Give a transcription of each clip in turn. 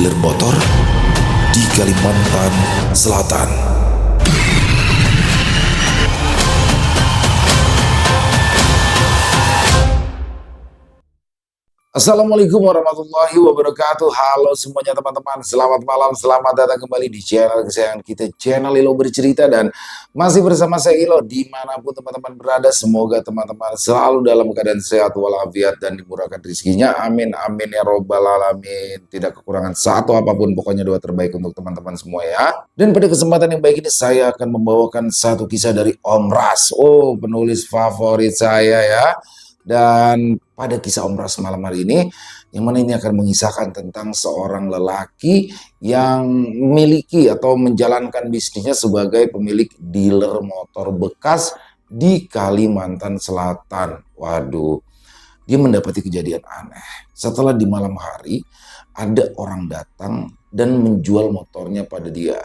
dealer motor di Kalimantan Selatan. Assalamualaikum warahmatullahi wabarakatuh. Halo semuanya teman-teman, selamat malam, selamat datang kembali di channel kesayangan kita, channel Ilo Bercerita. Dan masih bersama saya Ilo, dimanapun teman-teman berada. Semoga teman-teman selalu dalam keadaan sehat walafiat dan dimurahkan rezekinya, amin amin ya robbal alamin. Tidak kekurangan satu apapun, pokoknya doa terbaik untuk teman-teman semua ya. Dan pada kesempatan yang baik ini saya akan membawakan satu kisah dari Om Ras, penulis favorit saya ya. Dan pada kisah Om Ras malam hari ini, yang mana ini akan mengisahkan tentang seorang lelaki yang memiliki atau menjalankan bisnisnya sebagai pemilik dealer motor bekas di Kalimantan Selatan. Waduh, dia mendapati kejadian aneh. Setelah di malam hari, ada orang datang dan menjual motornya pada dia.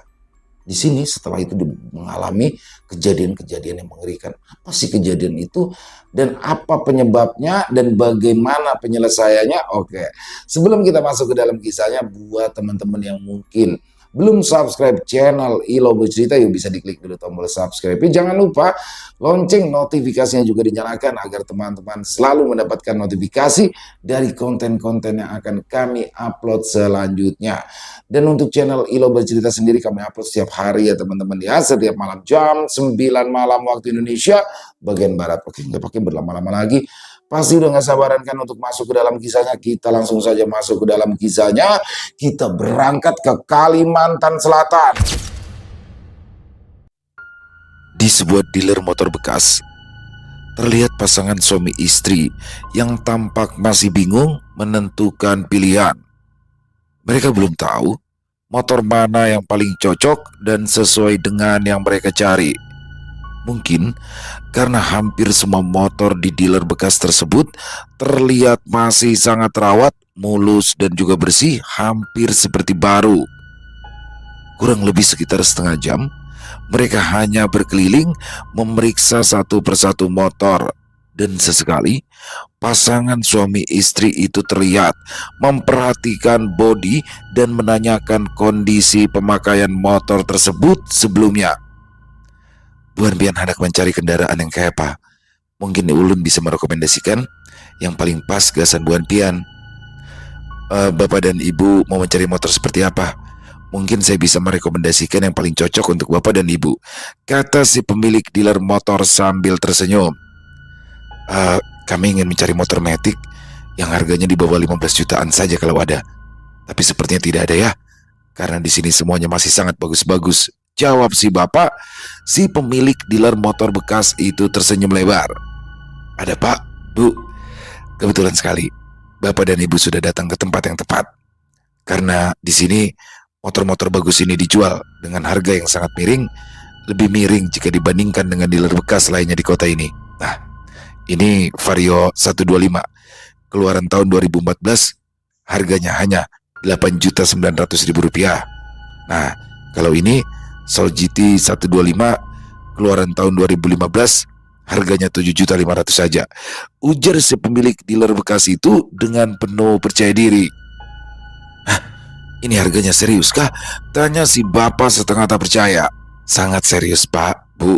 Di sini setelah itu dia mengalami kejadian-kejadian yang mengerikan. Apa sih kejadian itu dan apa penyebabnya dan bagaimana penyelesaiannya? Oke, sebelum kita masuk ke dalam kisahnya, buat teman-teman yang mungkin belum subscribe channel Ilo Bercerita, yuk bisa diklik dulu tombol subscribe. Jangan lupa lonceng notifikasinya juga dinyalakan agar teman-teman selalu mendapatkan notifikasi dari konten-konten yang akan kami upload selanjutnya. Dan untuk channel Ilo Bercerita sendiri kami upload setiap hari ya teman-teman ya, setiap malam jam 9 malam waktu Indonesia bagian barat. Oke, nggak pakai berlama-lama lagi. Pasti udah gak sabaran kan untuk masuk ke dalam kisahnya. Kita langsung saja masuk ke dalam kisahnya. Kita berangkat ke Kalimantan Selatan. Di sebuah dealer motor bekas, terlihat pasangan suami istri yang tampak masih bingung menentukan pilihan. Mereka belum tahu motor mana yang paling cocok dan sesuai dengan yang mereka cari. Mungkin karena hampir semua motor di dealer bekas tersebut terlihat masih sangat terawat, mulus dan juga bersih, hampir seperti baru. Kurang lebih sekitar setengah jam, mereka hanya berkeliling memeriksa satu persatu motor. Dan sesekali, pasangan suami istri itu terlihat memperhatikan bodi dan menanyakan kondisi pemakaian motor tersebut sebelumnya. Buan Pian hendak mencari kendaraan yang kayak apa? Mungkin Ulun bisa merekomendasikan yang paling pas gasan Buan Pian. Bapak dan Ibu mau mencari motor seperti apa? Mungkin saya bisa merekomendasikan yang paling cocok untuk Bapak dan Ibu, kata si pemilik dealer motor sambil tersenyum. Kami ingin mencari motor Matic yang harganya di bawah 15 jutaan saja kalau ada. Tapi sepertinya tidak ada ya, karena di sini semuanya masih sangat bagus-bagus, jawab si bapak. Si pemilik dealer motor bekas itu tersenyum lebar. Ada Pak, Bu, kebetulan sekali Bapak dan Ibu sudah datang ke tempat yang tepat. Karena di sini motor-motor bagus ini dijual dengan harga yang sangat miring, lebih miring jika dibandingkan dengan dealer bekas lainnya di kota ini. Nah, ini Vario 125 keluaran tahun 2014, harganya hanya Rp8.900.000. Nah, kalau ini Soul GT 125 keluaran tahun 2015, harganya Rp7.500.000 saja, ujar si pemilik dealer bekas itu dengan penuh percaya diri. Hah, ini harganya serius kah? Tanya si bapak setengah tak percaya. Sangat serius Pak, Bu.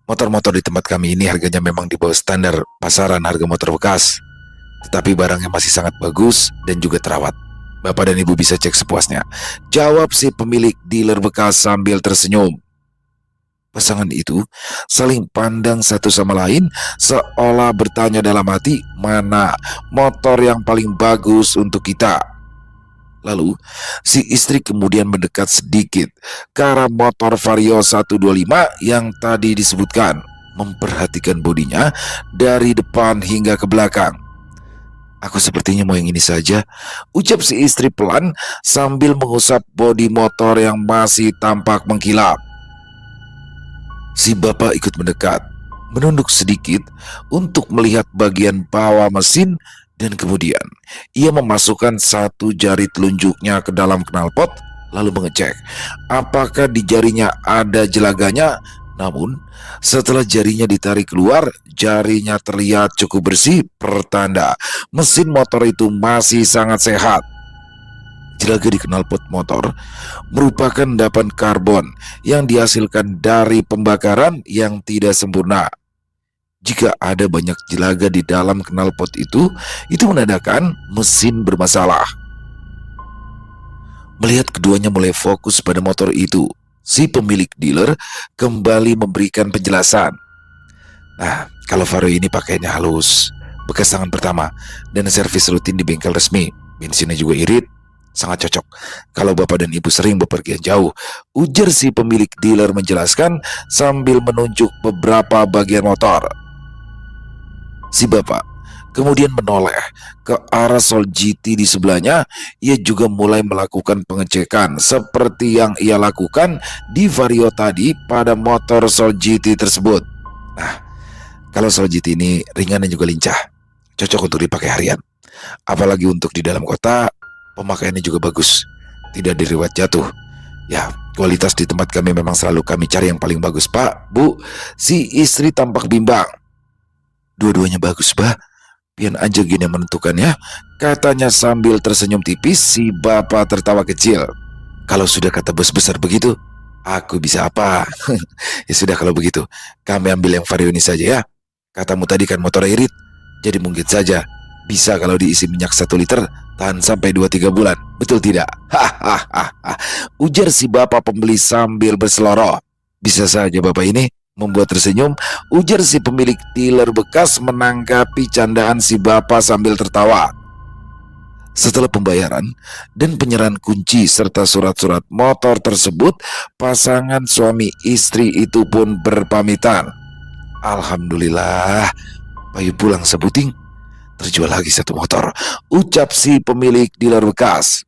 Motor-motor di tempat kami ini harganya memang di bawah standar pasaran harga motor bekas, tetapi barangnya masih sangat bagus dan juga terawat. Bapak dan Ibu bisa cek sepuasnya, jawab si pemilik dealer bekas sambil tersenyum. Pasangan itu saling pandang satu sama lain seolah bertanya dalam hati, mana motor yang paling bagus untuk kita. Lalu si istri kemudian mendekat sedikit ke arah motor Vario 125 yang tadi disebutkan, memperhatikan bodinya dari depan hingga ke belakang. Aku sepertinya mau yang ini saja, ucap si istri pelan sambil mengusap bodi motor yang masih tampak mengkilap. Si bapak ikut mendekat, menunduk sedikit untuk melihat bagian bawah mesin, dan kemudian ia memasukkan satu jari telunjuknya ke dalam knalpot lalu mengecek apakah di jarinya ada jelaganya. Namun setelah jarinya ditarik keluar, jarinya terlihat cukup bersih, pertanda mesin motor itu masih sangat sehat. Jelaga di knalpot motor merupakan endapan karbon yang dihasilkan dari pembakaran yang tidak sempurna. Jika ada banyak jelaga di dalam knalpot itu menandakan mesin bermasalah. Melihat keduanya mulai fokus pada motor itu, si pemilik dealer kembali memberikan penjelasan. Nah, kalau Vario ini pakainya halus, bekas tangan pertama, dan servis rutin di bengkel resmi. Bensinnya juga irit, sangat cocok kalau bapak dan ibu sering bepergian jauh, ujar si pemilik dealer menjelaskan sambil menunjuk beberapa bagian motor. Si bapak kemudian menoleh ke arah Soul GT di sebelahnya. Ia juga mulai melakukan pengecekan seperti yang ia lakukan di Vario tadi pada motor Soul GT tersebut. Nah, kalau Soul GT ini ringan dan juga lincah, cocok untuk dipakai harian. Apalagi untuk di dalam kota, pemakaiannya juga bagus, tidak diriwayat jatuh. Ya, kualitas di tempat kami memang selalu kami cari yang paling bagus, Pak, Bu. Si istri tampak bimbang. Dua-duanya bagus, Bah. Pian aja gini yang menentukannya, katanya sambil tersenyum tipis. Si bapak tertawa kecil. Kalau sudah kata bos besar begitu, aku bisa apa? Ya sudah kalau begitu, kami ambil yang Vario ini saja ya. Katamu tadi kan motor irit, jadi mungkin saja bisa kalau diisi minyak 1 liter tahan sampai 2-3 bulan. Betul tidak? Hahaha, ujar si bapak pembeli sambil berseloroh. Bisa saja bapak ini membuat tersenyum, ujar si pemilik dealer bekas menanggapi candaan si bapak sambil tertawa. Setelah pembayaran dan penyerahan kunci serta surat-surat motor tersebut, pasangan suami istri itu pun berpamitan. Alhamdulillah, bayu pulang sebuting, terjual lagi 1 motor, ucap si pemilik dealer bekas.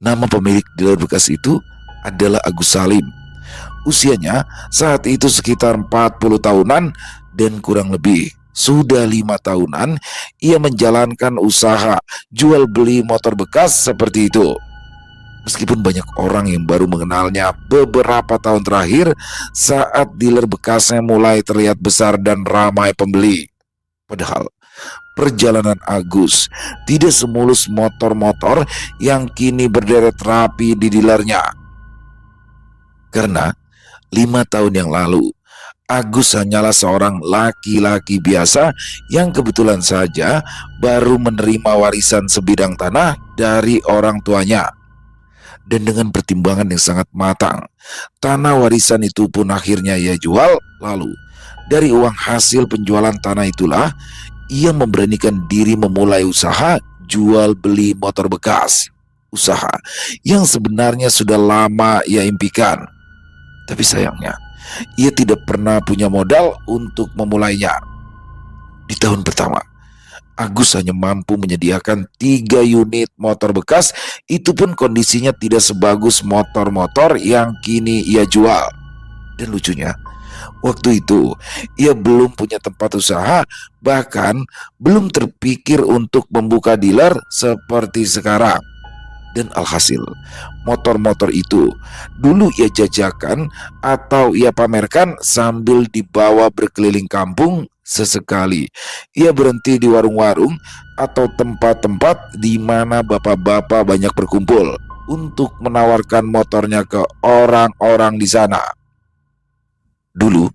Nama pemilik dealer bekas itu adalah Agus Salim. Usianya saat itu sekitar 40 tahunan dan kurang lebih sudah 5 tahunan ia menjalankan usaha jual beli motor bekas seperti itu. Meskipun banyak orang yang baru mengenalnya beberapa tahun terakhir saat dealer bekasnya mulai terlihat besar dan ramai pembeli. Padahal perjalanan Agus tidak semulus motor-motor yang kini berderet rapi di dealernya. Karena 5 tahun yang lalu, Agus hanyalah seorang laki-laki biasa yang kebetulan saja baru menerima warisan sebidang tanah dari orang tuanya. Dan dengan pertimbangan yang sangat matang, tanah warisan itu pun akhirnya ia jual. Lalu, dari uang hasil penjualan tanah itulah, ia memberanikan diri memulai usaha jual beli motor bekas. Usaha yang sebenarnya sudah lama ia impikan. Tapi sayangnya, ia tidak pernah punya modal untuk memulainya. Di tahun pertama, Agus hanya mampu menyediakan 3 unit motor bekas, itu pun kondisinya tidak sebagus motor-motor yang kini ia jual. Dan lucunya, waktu itu ia belum punya tempat usaha, bahkan belum terpikir untuk membuka dealer seperti sekarang. Dan alhasil, motor-motor itu dulu ia jajakan atau ia pamerkan sambil dibawa berkeliling kampung. Sesekali ia berhenti di warung-warung atau tempat-tempat di mana bapak-bapak banyak berkumpul untuk menawarkan motornya ke orang-orang di sana. Dulu,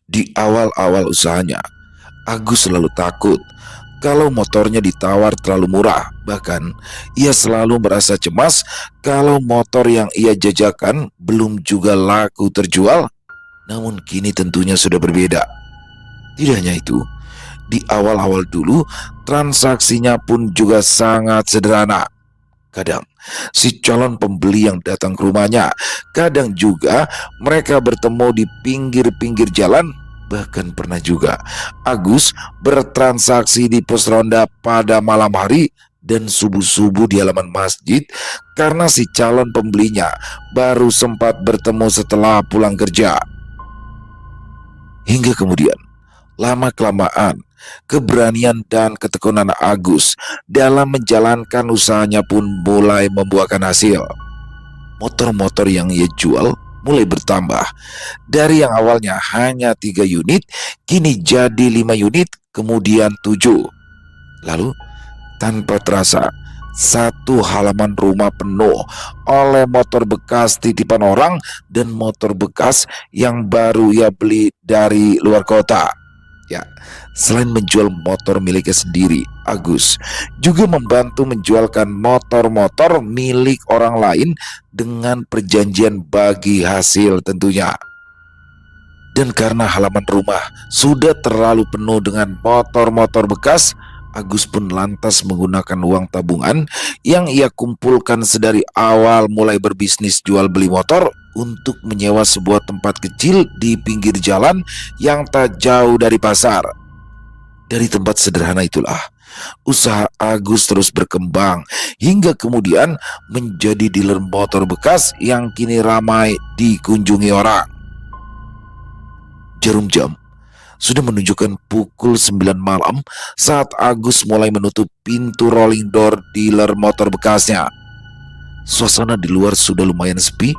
di awal-awal usahanya, Agus selalu takut kalau motornya ditawar terlalu murah. Bahkan, ia selalu merasa cemas kalau motor yang ia jajakan belum juga laku terjual. Namun kini tentunya sudah berbeda. Tidak hanya itu, di awal-awal dulu transaksinya pun juga sangat sederhana. Kadang si calon pembeli yang datang ke rumahnya, kadang juga mereka bertemu di pinggir-pinggir jalan. Bahkan pernah juga Agus bertransaksi di pos ronda pada malam hari dan subuh-subuh di halaman masjid karena si calon pembelinya baru sempat bertemu setelah pulang kerja. Hingga kemudian, lama-kelamaan, keberanian dan ketekunan Agus dalam menjalankan usahanya pun mulai membuahkan hasil. Motor-motor yang ia jual mulai bertambah. Dari yang awalnya hanya 3 unit, kini jadi 5 unit, kemudian 7. Lalu, tanpa terasa, Satu halaman rumah penuh oleh motor bekas titipan orang dan motor bekas yang baru ia beli dari luar kota. Ya, selain menjual motor miliknya sendiri, Agus juga membantu menjualkan motor-motor milik orang lain dengan perjanjian bagi hasil tentunya. Dan karena halaman rumah sudah terlalu penuh dengan motor-motor bekas, Agus pun lantas menggunakan uang tabungan yang ia kumpulkan sedari awal mulai berbisnis jual beli motor untuk menyewa sebuah tempat kecil di pinggir jalan yang tak jauh dari pasar. Dari tempat sederhana itulah, usaha Agus terus berkembang hingga kemudian menjadi dealer motor bekas yang kini ramai dikunjungi orang. Jarum jam sudah menunjukkan pukul 9 malam saat Agus mulai menutup pintu rolling door dealer motor bekasnya. Suasana di luar sudah lumayan sepi,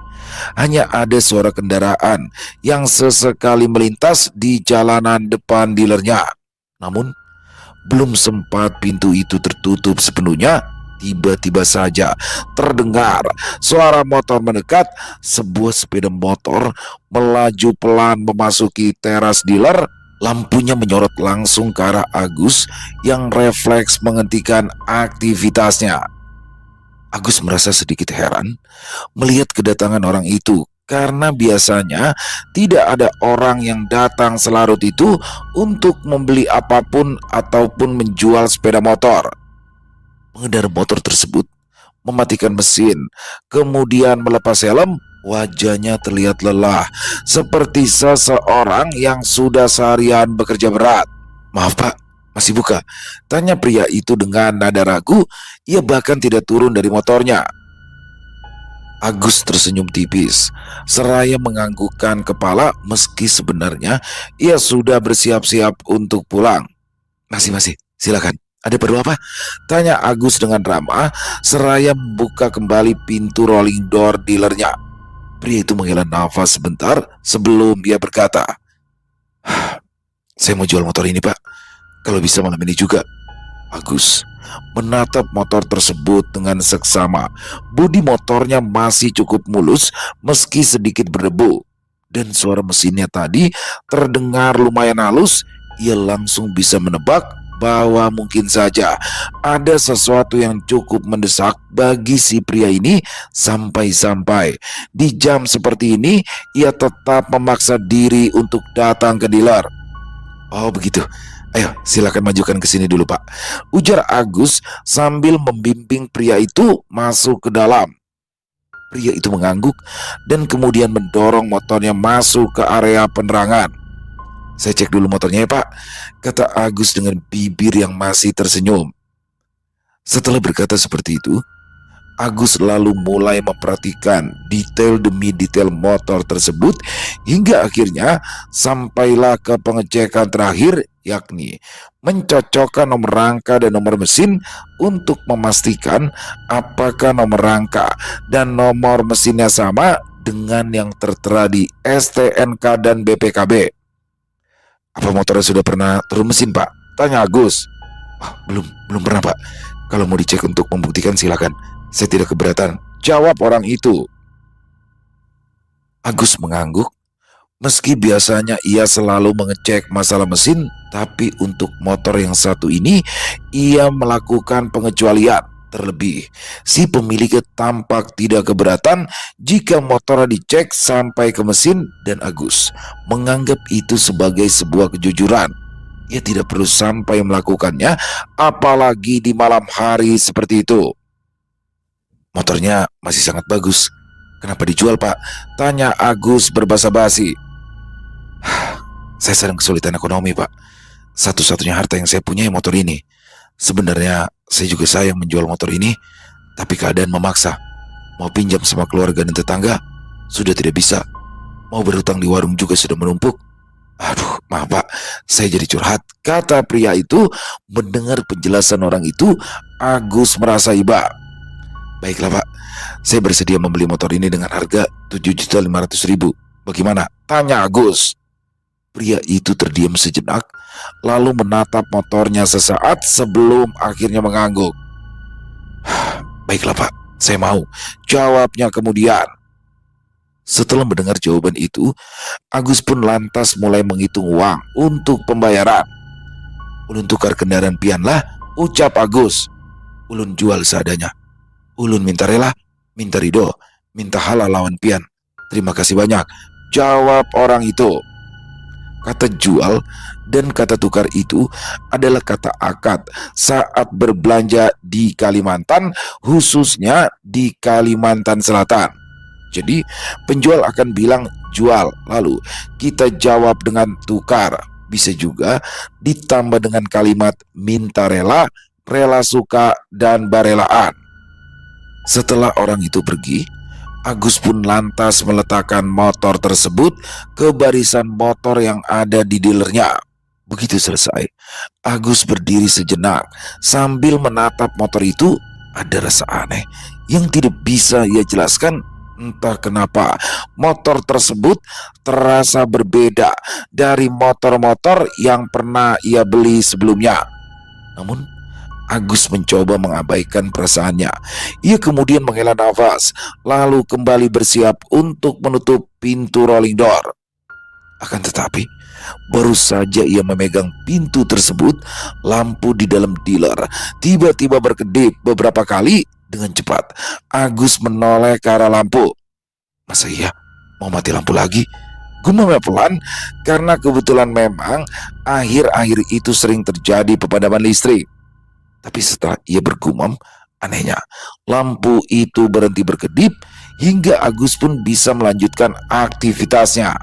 hanya ada suara kendaraan yang sesekali melintas di jalanan depan dealernya. Namun, belum sempat pintu itu tertutup sepenuhnya, tiba-tiba saja terdengar suara motor mendekat. Sebuah sepeda motor melaju pelan memasuki teras dealer. Lampunya menyorot langsung ke arah Agus yang refleks menghentikan aktivitasnya. Agus merasa sedikit heran melihat kedatangan orang itu, karena biasanya tidak ada orang yang datang selarut itu untuk membeli apapun ataupun menjual sepeda motor. Pengendara motor tersebut mematikan mesin, kemudian melepas helm. Wajahnya terlihat lelah, seperti seseorang yang sudah seharian bekerja berat. "Maaf Pak, masih buka?" tanya pria itu dengan nada ragu. Ia bahkan tidak turun dari motornya. Agus tersenyum tipis, seraya menganggukkan kepala meski sebenarnya ia sudah bersiap-siap untuk pulang. Masih, silakan. Ada perlu apa?" tanya Agus dengan ramah, seraya membuka kembali pintu rolling door dealernya. Pria itu menghela nafas sebentar sebelum dia berkata, "Saya mau jual motor ini Pak, kalau bisa malam ini juga." Agus menatap motor tersebut dengan seksama. Bodi motornya masih cukup mulus meski sedikit berdebu, dan suara mesinnya tadi terdengar lumayan halus. Ia langsung bisa menebak bahwa mungkin saja ada sesuatu yang cukup mendesak bagi si pria ini, sampai-sampai di jam seperti ini ia tetap memaksa diri untuk datang ke dealer. "Oh begitu, ayo silakan majukan ke sini dulu Pak," ujar Agus sambil membimbing pria itu masuk ke dalam. Pria itu mengangguk dan kemudian mendorong motornya masuk ke area penerangan. "Saya cek dulu motornya ya Pak," kata Agus dengan bibir yang masih tersenyum. Setelah berkata seperti itu, Agus lalu mulai memperhatikan detail demi detail motor tersebut hingga akhirnya sampailah ke pengecekan terakhir, yakni mencocokkan nomor rangka dan nomor mesin untuk memastikan apakah nomor rangka dan nomor mesinnya sama dengan yang tertera di STNK dan BPKB. "Apa motornya sudah pernah turun mesin Pak?" tanya Agus. Belum pernah Pak. Kalau mau dicek untuk membuktikan silakan. Saya tidak keberatan," jawab orang itu. Agus mengangguk. Meski biasanya ia selalu mengecek masalah mesin, tapi untuk motor yang satu ini ia melakukan pengecualian. Terlebih, si pemiliknya tampak tidak keberatan jika motornya dicek sampai ke mesin, dan Agus menganggap itu sebagai sebuah kejujuran. Ia tidak perlu sampai melakukannya, apalagi di malam hari seperti itu. "Motornya masih sangat bagus. Kenapa dijual Pak?" tanya Agus berbasa basi. "Saya sedang kesulitan ekonomi Pak. Satu-satunya harta yang saya punya motor ini. Sebenarnya saya juga sayang menjual motor ini, tapi keadaan memaksa. Mau pinjam sama keluarga dan tetangga, sudah tidak bisa. Mau berhutang di warung juga sudah menumpuk. Aduh, maaf Pak, saya jadi curhat," kata pria itu. Mendengar penjelasan orang itu, Agus merasa iba. "Baiklah Pak, saya bersedia membeli motor ini dengan harga 7.500.000. Bagaimana?" tanya Agus. Pria itu terdiam sejenak, lalu menatap motornya sesaat sebelum akhirnya mengangguk. Baiklah Pak, saya mau, jawabnya kemudian. Setelah mendengar jawaban itu, Agus pun lantas mulai menghitung uang untuk pembayaran. Ulun tukar kendaraan pian lah, ucap Agus. Ulun jual seadanya. Ulun minta rela, minta ridho, minta halal lawan pian. Terima kasih banyak, jawab orang itu. Kata jual dan kata tukar itu adalah kata akad saat berbelanja di Kalimantan, khususnya di Kalimantan Selatan. Jadi penjual akan bilang jual, lalu kita jawab dengan tukar. Bisa juga ditambah dengan kalimat minta rela, rela suka, dan barelaan. Setelah orang itu pergi, Agus pun lantas meletakkan motor tersebut ke barisan motor yang ada di dealernya. Begitu selesai, Agus berdiri sejenak sambil menatap motor itu. Ada rasa aneh yang tidak bisa ia jelaskan. Entah kenapa motor tersebut terasa berbeda dari motor-motor yang pernah ia beli sebelumnya. Namun Agus mencoba mengabaikan perasaannya. Ia kemudian menghela nafas, lalu kembali bersiap untuk menutup pintu rolling door. Akan tetapi, baru saja ia memegang pintu tersebut, lampu di dalam dealer tiba-tiba berkedip beberapa kali dengan cepat. Agus menoleh ke arah lampu. Masa iya mau mati lampu lagi? Gumamnya pelan, karena kebetulan memang akhir-akhir itu sering terjadi pemadaman listrik. Tapi setelah ia bergumam, anehnya lampu itu berhenti berkedip hingga Agus pun bisa melanjutkan aktivitasnya.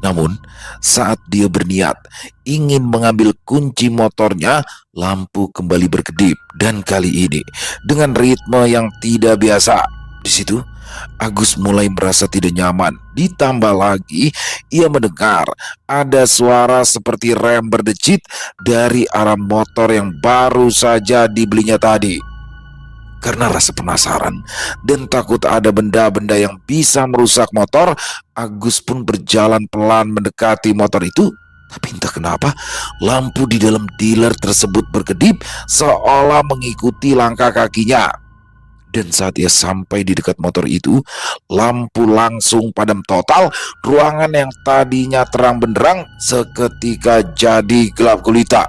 Namun saat dia berniat ingin mengambil kunci motornya, lampu kembali berkedip, dan kali ini dengan ritme yang tidak biasa. Di situ Agus mulai merasa tidak nyaman. Ditambah lagi ia mendengar ada suara seperti rem berdecit dari arah motor yang baru saja dibelinya tadi. Karena rasa penasaran dan takut ada benda-benda yang bisa merusak motor, Agus pun berjalan pelan mendekati motor itu. Tapi entah kenapa lampu di dalam dealer tersebut berkedip seolah mengikuti langkah kakinya. Dan saat ia sampai di dekat motor itu, lampu langsung padam total. Ruangan yang tadinya terang benderang seketika jadi gelap gulita.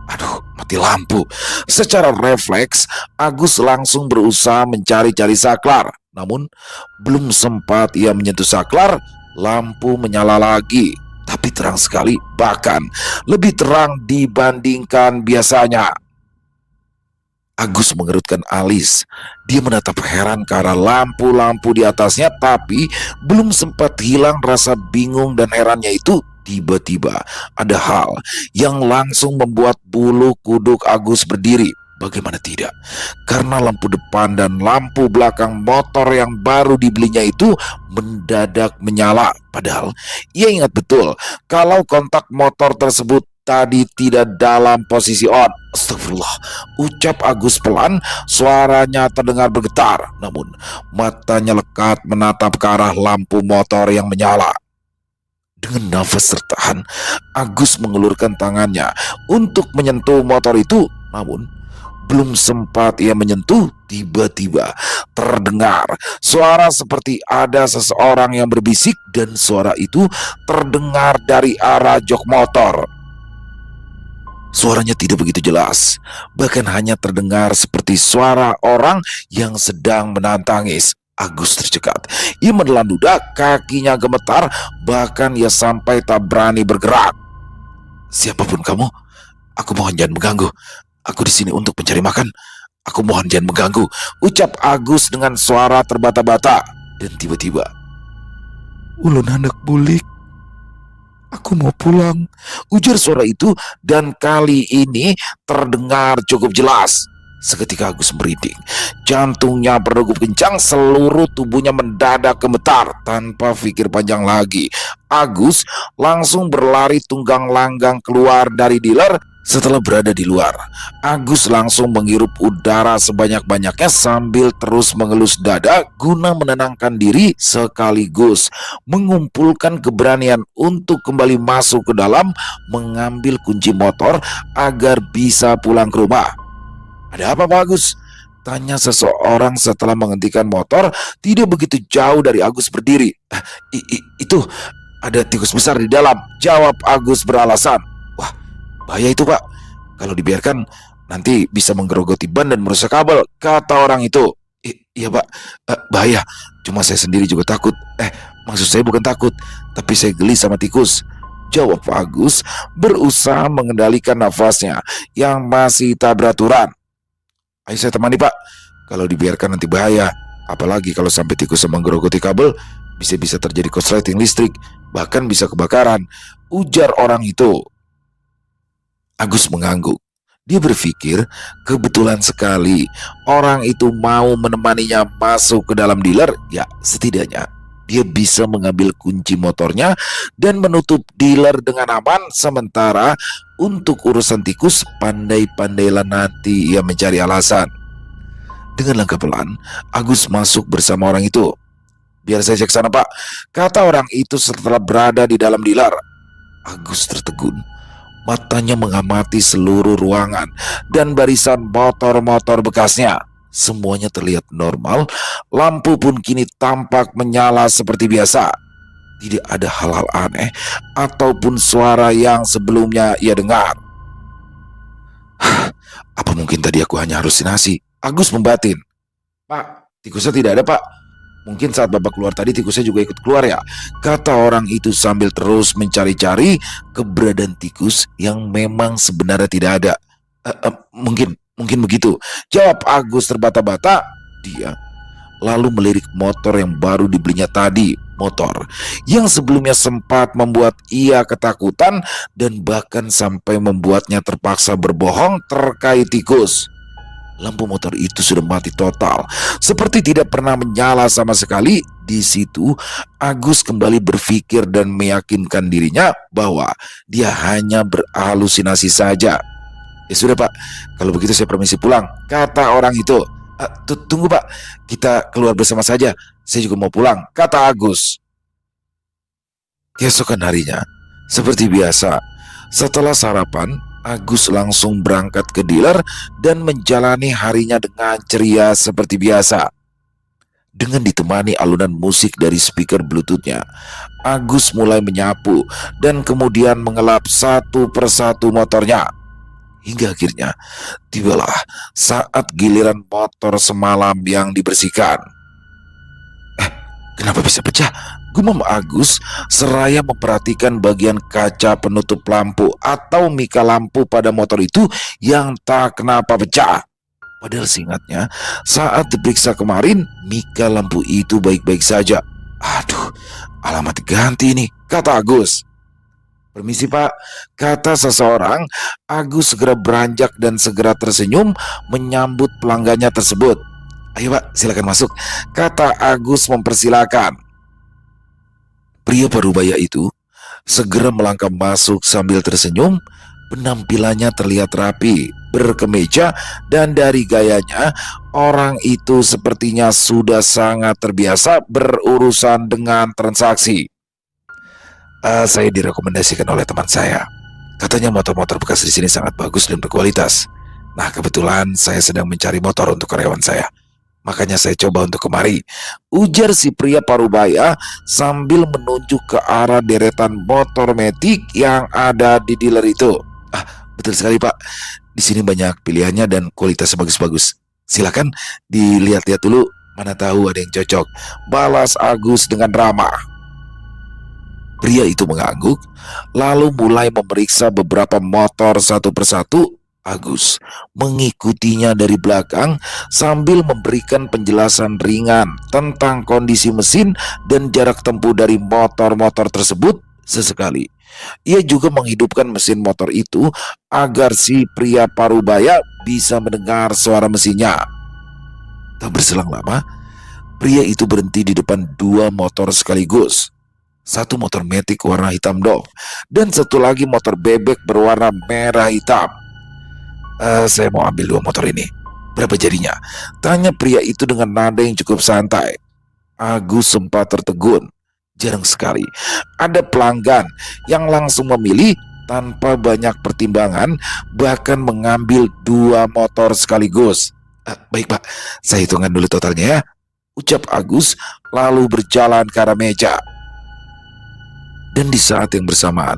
Aduh, mati lampu. Secara refleks, Agus langsung berusaha mencari-cari saklar. Namun, belum sempat ia menyentuh saklar, lampu menyala lagi. Tapi terang sekali, bahkan lebih terang dibandingkan biasanya. Agus mengerutkan alis. Dia menatap heran ke arah lampu-lampu di atasnya, tapi belum sempat hilang rasa bingung dan herannya itu, tiba-tiba ada hal yang langsung membuat bulu kuduk Agus berdiri. Bagaimana tidak? Karena lampu depan dan lampu belakang motor yang baru dibelinya itu mendadak menyala. Padahal ia ingat betul kalau kontak motor tersebut tadi tidak dalam posisi on. Astagfirullah, ucap Agus pelan, suaranya terdengar bergetar. Namun matanya lekat menatap ke arah lampu motor yang menyala. Dengan nafas tertahan, Agus mengulurkan tangannya untuk menyentuh motor itu. Namun belum sempat ia menyentuh, tiba-tiba terdengar suara seperti ada seseorang yang berbisik, dan suara itu terdengar dari arah jok motor. Suaranya tidak begitu jelas, bahkan hanya terdengar seperti suara orang yang sedang menahan tangis. Agus tercekat. Ia menelan ludah, kakinya gemetar, bahkan ia sampai tak berani bergerak. Siapapun kamu, aku mohon jangan mengganggu. Aku di sini untuk mencari makan. Aku mohon jangan mengganggu, ucap Agus dengan suara terbata-bata. Dan tiba-tiba, ulun hendak bulik. Aku mau pulang, ujar suara itu, dan kali ini terdengar cukup jelas. Seketika Agus merinding, jantungnya berdegup kencang, seluruh tubuhnya mendadak gemetar. Tanpa pikir panjang lagi, Agus langsung berlari tunggang langgang keluar dari dealer. Setelah berada di luar, Agus langsung menghirup udara sebanyak-banyaknya sambil terus mengelus dada guna menenangkan diri, sekaligus mengumpulkan keberanian untuk kembali masuk ke dalam mengambil kunci motor agar bisa pulang ke rumah. Ada apa Pak Agus? Tanya seseorang setelah menghentikan motor tidak begitu jauh dari Agus berdiri. Itu ada tikus besar di dalam, jawab Agus beralasan. Wah, bahaya itu Pak. Kalau dibiarkan nanti bisa menggerogoti ban dan merusak kabel, kata orang itu. Iya Pak, bahaya. Cuma saya sendiri juga takut. Maksud saya bukan takut, tapi saya geli sama tikus, jawab Agus berusaha mengendalikan nafasnya yang masih tak beraturan. Ayo saya temani Pak, kalau dibiarkan nanti bahaya. Apalagi kalau sampai tikus menggerogoti kabel, bisa-bisa terjadi korsleting listrik, bahkan bisa kebakaran, ujar orang itu. Agus mengangguk. Dia berpikir kebetulan sekali orang itu mau menemaninya masuk ke dalam dealer. Ya setidaknya dia bisa mengambil kunci motornya dan menutup dealer dengan aman. Sementara untuk urusan tikus, pandai-pandailah nanti ia mencari alasan. Dengan langkah pelan, Agus masuk bersama orang itu. Biar saya cek sana Pak, kata orang itu setelah berada di dalam dealer. Agus tertegun. Matanya mengamati seluruh ruangan dan barisan motor-motor bekasnya. Semuanya terlihat normal, lampu pun kini tampak menyala seperti biasa. Tidak ada hal-hal aneh ataupun suara yang sebelumnya ia dengar. Apa mungkin tadi aku hanya halusinasi? Agus membatin. Pak, tikusnya tidak ada Pak. Mungkin saat Bapak keluar tadi tikusnya juga ikut keluar ya, kata orang itu sambil terus mencari-cari keberadaan tikus yang memang sebenarnya tidak ada. Mungkin begitu, jawab Agus terbata-bata. Dia lalu melirik motor yang baru dibelinya tadi, motor yang sebelumnya sempat membuat ia ketakutan dan bahkan sampai membuatnya terpaksa berbohong terkait tikus. Lampu motor itu sudah mati total, seperti tidak pernah menyala sama sekali. Di situ Agus kembali berpikir dan meyakinkan dirinya bahwa dia hanya berhalusinasi saja. Ya sudah Pak, kalau begitu saya permisi pulang, kata orang itu. Tunggu Pak, kita keluar bersama saja, saya juga mau pulang, kata Agus. Keesokan harinya, seperti biasa, setelah sarapan, Agus langsung berangkat ke dealer dan menjalani harinya dengan ceria seperti biasa. Dengan ditemani alunan musik dari speaker bluetoothnya, Agus mulai menyapu dan kemudian mengelap satu persatu motornya. Hingga akhirnya tibalah saat giliran motor semalam yang dibersihkan. Kenapa bisa pecah? Gumam Agus seraya memperhatikan bagian kaca penutup lampu atau mika lampu pada motor itu yang tak kenapa pecah. Padahal seingatnya saat diperiksa kemarin mika lampu itu baik-baik saja. Aduh, alamat ganti nih, kata Agus. Permisi Pak, kata seseorang. Agus segera beranjak dan segera tersenyum menyambut pelanggannya tersebut. Ayo Pak, silakan masuk, kata Agus mempersilakan. Pria parubaya itu segera melangkah masuk sambil tersenyum. Penampilannya terlihat rapi, berkemeja, dan dari gayanya orang itu sepertinya sudah sangat terbiasa berurusan dengan transaksi. Saya direkomendasikan oleh teman saya. Katanya motor-motor bekas di sini sangat bagus dan berkualitas. Nah, kebetulan saya sedang mencari motor untuk karyawan saya. Makanya saya coba untuk kemari, ujar si pria parubaya sambil menunjuk ke arah deretan motor metik yang ada di dealer itu. Betul sekali Pak, di sini banyak pilihannya dan kualitasnya bagus-bagus. Silakan dilihat-lihat dulu, mana tahu ada yang cocok, balas Agus dengan ramah. Pria itu mengangguk, lalu mulai memeriksa beberapa motor satu persatu. Agus mengikutinya dari belakang sambil memberikan penjelasan ringan tentang kondisi mesin dan jarak tempuh dari motor-motor tersebut. Sesekali ia juga menghidupkan mesin motor itu agar si pria parubaya bisa mendengar suara mesinnya. Tak berselang lama, pria itu berhenti di depan dua motor sekaligus. Satu motor metik warna hitam doff dan satu lagi motor bebek berwarna merah hitam. Saya mau ambil dua motor ini. Berapa jadinya? Tanya pria itu dengan nada yang cukup santai. Agus sempat tertegun. Jarang sekali ada pelanggan yang langsung memilih tanpa banyak pertimbangan, bahkan mengambil dua motor sekaligus. Baik Pak, saya hitungkan dulu totalnya ya, ucap Agus lalu berjalan ke arah meja. Dan di saat yang bersamaan,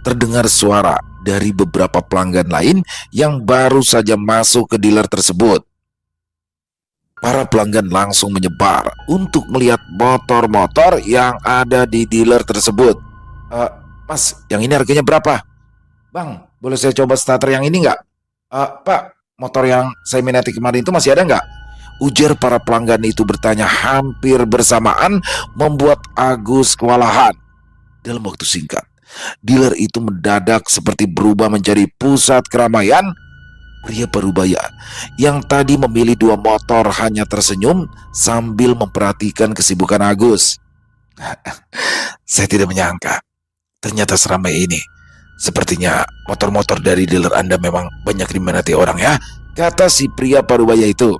terdengar suara dari beberapa pelanggan lain yang baru saja masuk ke dealer tersebut. Para pelanggan langsung menyebar untuk melihat motor-motor yang ada di dealer tersebut. Mas, yang ini harganya berapa? Bang, boleh saya coba starter yang ini nggak? Pak, motor yang saya minati kemarin itu masih ada nggak? Ujar para pelanggan itu bertanya hampir bersamaan, membuat Agus kewalahan. Dalam waktu singkat, dealer itu mendadak seperti berubah menjadi pusat keramaian. Pria parubaya yang tadi memilih dua motor hanya tersenyum sambil memperhatikan kesibukan Agus. Saya tidak menyangka ternyata seramai ini. Sepertinya motor-motor dari dealer Anda memang banyak diminati orang ya, kata si pria parubaya itu.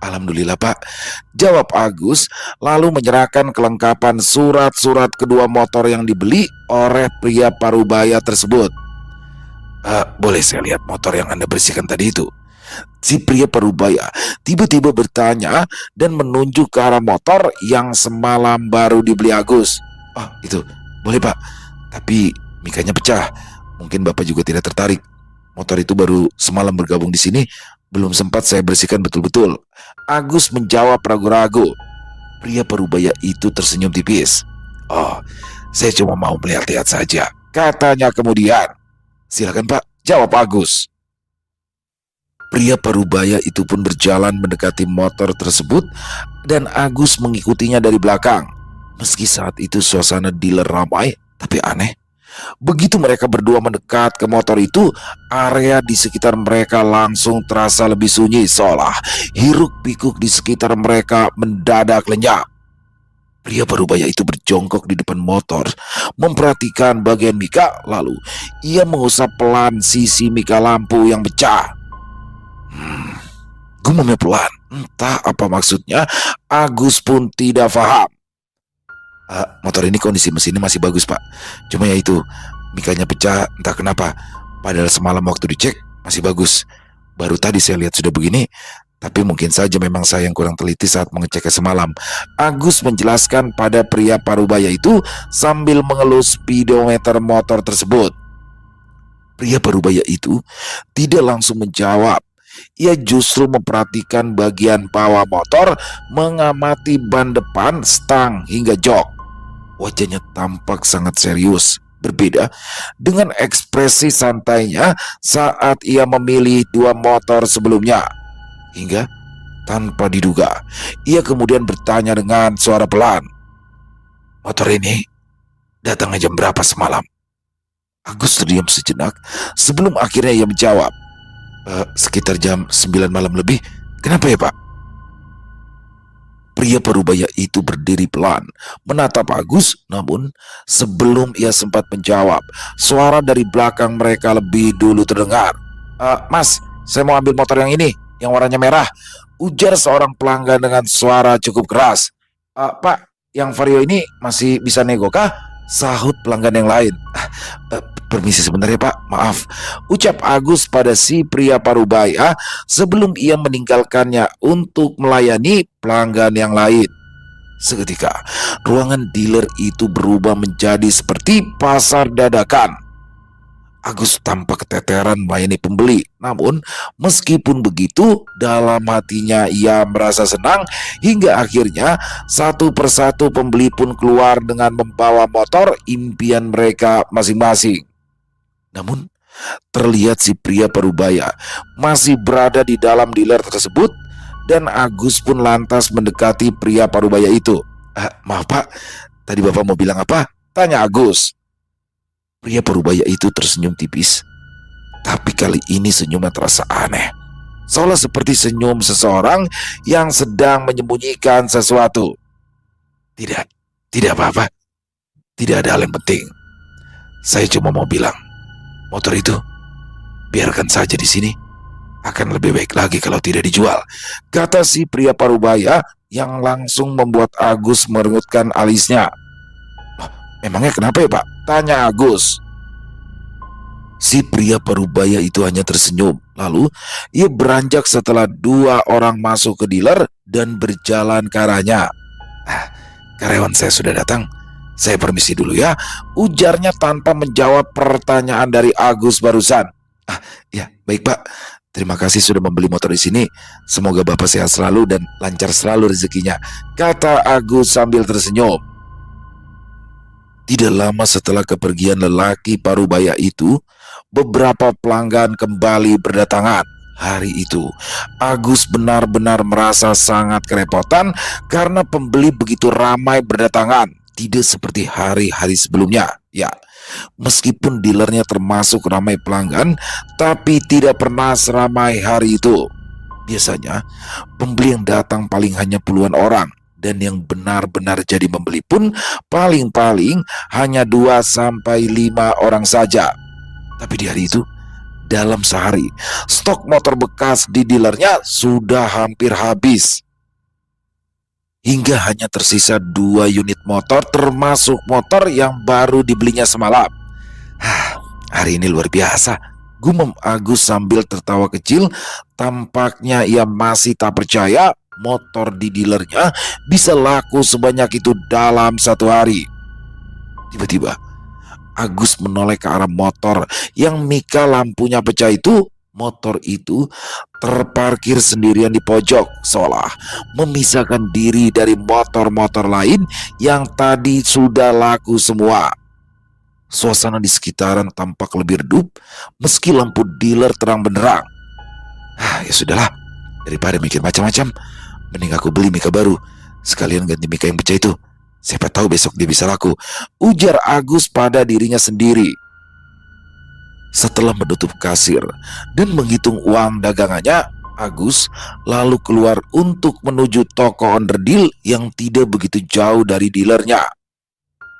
Alhamdulillah Pak, jawab Agus lalu menyerahkan kelengkapan surat-surat kedua motor yang dibeli oleh pria parubaya tersebut. Boleh saya lihat motor yang Anda bersihkan tadi itu? Si pria parubaya tiba-tiba bertanya dan menunjuk ke arah motor yang semalam baru dibeli Agus. Itu, boleh Pak, tapi mikanya pecah. Mungkin Bapak juga tidak tertarik. Motor itu baru semalam bergabung di sini, belum sempat saya bersihkan betul-betul. Agus menjawab ragu-ragu. Pria parubaya itu tersenyum tipis. Saya cuma mau melihat-lihat saja, katanya kemudian. Silakan Pak, jawab Agus. Pria parubaya itu pun berjalan mendekati motor tersebut dan Agus mengikutinya dari belakang. Meski saat itu suasana dealer ramai, tapi aneh. Begitu mereka berdua mendekat ke motor itu, area di sekitar mereka langsung terasa lebih sunyi, seolah hiruk-pikuk di sekitar mereka mendadak lenyap. Pria parubaya itu berjongkok di depan motor, memperhatikan bagian mika, lalu ia mengusap pelan sisi mika lampu yang pecah. Gumamnya pelan, entah apa maksudnya. Agus pun tidak paham. Motor ini kondisi mesinnya masih bagus Pak, cuma ya itu, mikanya pecah entah kenapa. Padahal semalam waktu dicek masih bagus. Baru tadi saya lihat sudah begini, tapi mungkin saja memang saya yang kurang teliti saat mengeceknya semalam. Agus menjelaskan pada pria parubaya itu sambil mengelus speedometer motor tersebut. Pria parubaya itu tidak langsung menjawab. Ia justru memperhatikan bagian bawah motor, mengamati ban depan, stang hingga jok. Wajahnya tampak sangat serius, berbeda dengan ekspresi santainya saat ia memilih dua motor sebelumnya. Hingga tanpa diduga, ia kemudian bertanya dengan suara pelan, "Motor ini datangnya jam berapa semalam?" Agus terdiam sejenak sebelum akhirnya ia menjawab, "Sekitar jam 9 malam lebih." "Kenapa ya Pak?" Pria parubaya itu berdiri pelan, menatap Agus, namun sebelum ia sempat menjawab, suara dari belakang mereka lebih dulu terdengar. Mas, saya mau ambil motor yang ini, yang warnanya merah," ujar seorang pelanggan dengan suara cukup keras. Pak, yang Vario ini masih bisa nego kah?" sahut pelanggan yang lain. Permisi sebentar ya Pak, maaf, ucap Agus pada si pria parubaya sebelum ia meninggalkannya untuk melayani pelanggan yang lain. Seketika, ruangan dealer itu berubah menjadi seperti pasar dadakan. Agus tampak keteteran melayani pembeli. Namun, meskipun begitu, dalam hatinya ia merasa senang hingga akhirnya satu persatu pembeli pun keluar dengan membawa motor impian mereka masing-masing. Namun, terlihat si pria parubaya masih berada di dalam dealer tersebut dan Agus pun lantas mendekati pria parubaya itu. "Maaf Pak, tadi Bapak mau bilang apa?" tanya Agus. Pria parubaya itu tersenyum tipis, tapi kali ini senyumnya terasa aneh, seolah seperti senyum seseorang yang sedang menyembunyikan sesuatu. Tidak apa-apa, tidak ada hal yang penting. Saya cuma mau bilang, motor itu biarkan saja di sini. Akan lebih baik lagi kalau tidak dijual, kata si pria parubaya yang langsung membuat Agus merengutkan alisnya. "Memangnya kenapa ya Pak?" tanya Agus. Si pria parubaya itu hanya tersenyum. Lalu ia beranjak setelah dua orang masuk ke dealer dan berjalan ke arahnya. "Ah, karyawan saya sudah datang. Saya permisi dulu ya," ujarnya tanpa menjawab pertanyaan dari Agus barusan. "Ah, ya, baik Pak. Terima kasih sudah membeli motor di sini. Semoga Bapak sehat selalu dan lancar selalu rezekinya," kata Agus sambil tersenyum. Tidak lama setelah kepergian lelaki parubaya itu, beberapa pelanggan kembali berdatangan. Hari itu, Agus benar-benar merasa sangat kerepotan karena pembeli begitu ramai berdatangan. Tidak seperti hari-hari sebelumnya. Ya, meskipun dealernya termasuk ramai pelanggan, tapi tidak pernah seramai hari itu. Biasanya, pembeli yang datang paling hanya puluhan orang. Dan yang benar-benar jadi membeli pun paling-paling hanya 2 sampai 5 orang saja. Tapi di hari itu, dalam sehari, stok motor bekas di dealernya sudah hampir habis. Hingga hanya tersisa 2 unit motor termasuk motor yang baru dibelinya semalam. Hari ini luar biasa, gumam Agus sambil tertawa kecil. Tampaknya ia masih tak percaya motor di dealernya bisa laku sebanyak itu dalam satu hari. Tiba-tiba Agus menoleh ke arah motor yang mika lampunya pecah itu. Motor itu terparkir sendirian di pojok, seolah memisahkan diri dari motor-motor lain yang tadi sudah laku semua. Suasana di sekitaran tampak lebih redup meski lampu dealer terang benderang. Ya sudahlah, daripada mikir macam-macam, mending aku beli mika baru, sekalian ganti mika yang pecah itu. Siapa tahu besok dia bisa laku, ujar Agus pada dirinya sendiri. Setelah menutup kasir dan menghitung uang dagangannya, Agus lalu keluar untuk menuju toko onderdil yang tidak begitu jauh dari dealernya.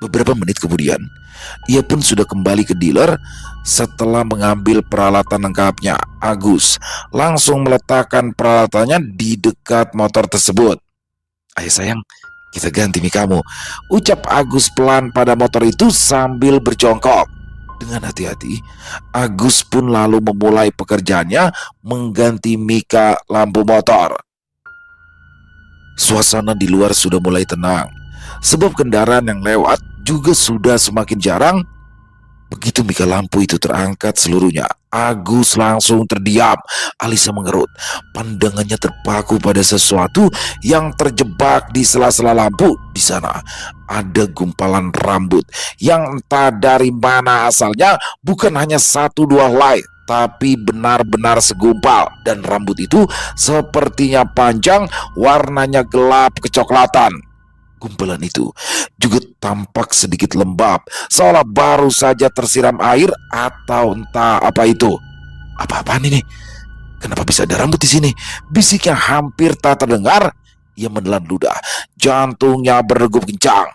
Beberapa menit kemudian, ia pun sudah kembali ke dealer. Setelah mengambil peralatan lengkapnya, Agus langsung meletakkan peralatannya di dekat motor tersebut. "Ayo sayang, kita ganti mikamu," ucap Agus pelan pada motor itu sambil berjongkok. Dengan hati-hati, Agus pun lalu memulai pekerjaannya mengganti mika lampu motor. Suasana di luar sudah mulai tenang, sebab kendaraan yang lewat juga sudah semakin jarang. Begitu mika lampu itu terangkat seluruhnya, Agus langsung terdiam. Alisnya mengerut, pandangannya terpaku pada sesuatu yang terjebak di sela-sela lampu. Di sana ada gumpalan rambut yang entah dari mana asalnya, bukan hanya 1-2 helai, tapi benar-benar segumpal. Dan rambut itu sepertinya panjang, warnanya gelap kecoklatan. Gumpalan itu juga tampak sedikit lembab, seolah baru saja tersiram air atau entah apa itu. "Apa-apaan ini? Kenapa bisa ada rambut di sini?" bisiknya hampir tak terdengar. Ia menelan ludah, jantungnya berdegup kencang.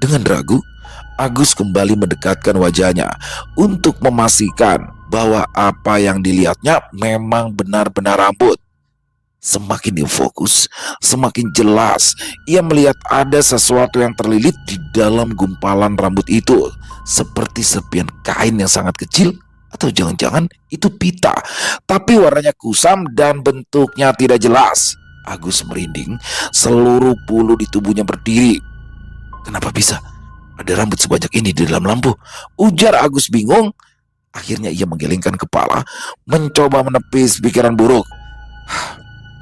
Dengan ragu, Agus kembali mendekatkan wajahnya untuk memastikan bahwa apa yang dilihatnya memang benar-benar rambut. Semakin dia fokus, semakin jelas ia melihat ada sesuatu yang terlilit di dalam gumpalan rambut itu, seperti serpian kain yang sangat kecil. Atau jangan-jangan itu pita, tapi warnanya kusam dan bentuknya tidak jelas. Agus merinding, seluruh bulu di tubuhnya berdiri. Kenapa bisa ada rambut sebanyak ini di dalam lampu? Ujar Agus bingung. Akhirnya ia menggelengkan kepala, mencoba menepis pikiran buruk.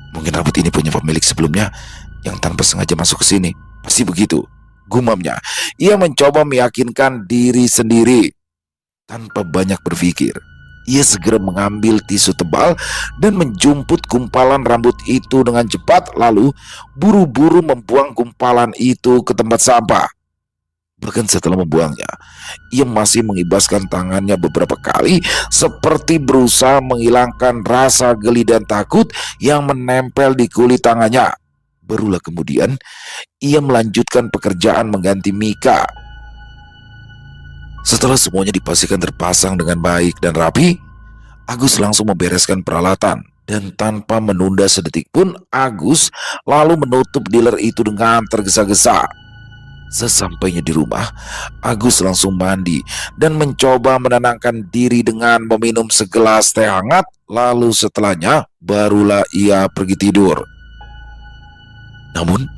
Mungkin rambut ini punya pemilik sebelumnya yang tanpa sengaja masuk ke sini. Pasti begitu, gumamnya. Ia mencoba meyakinkan diri sendiri. Tanpa banyak berpikir, ia segera mengambil tisu tebal dan menjumput gumpalan rambut itu dengan cepat, lalu buru-buru membuang gumpalan itu ke tempat sampah. Bahkan setelah membuangnya, ia masih mengibaskan tangannya beberapa kali seperti berusaha menghilangkan rasa geli dan takut yang menempel di kulit tangannya. Barulah kemudian ia melanjutkan pekerjaan mengganti mika. Setelah semuanya dipastikan terpasang dengan baik dan rapi, Agus langsung membereskan peralatan. Dan tanpa menunda sedetik pun, Agus lalu menutup dealer itu dengan tergesa-gesa. Sesampainya di rumah, Agus langsung mandi dan mencoba menenangkan diri dengan meminum segelas teh hangat. Lalu setelahnya barulah ia pergi tidur. Namun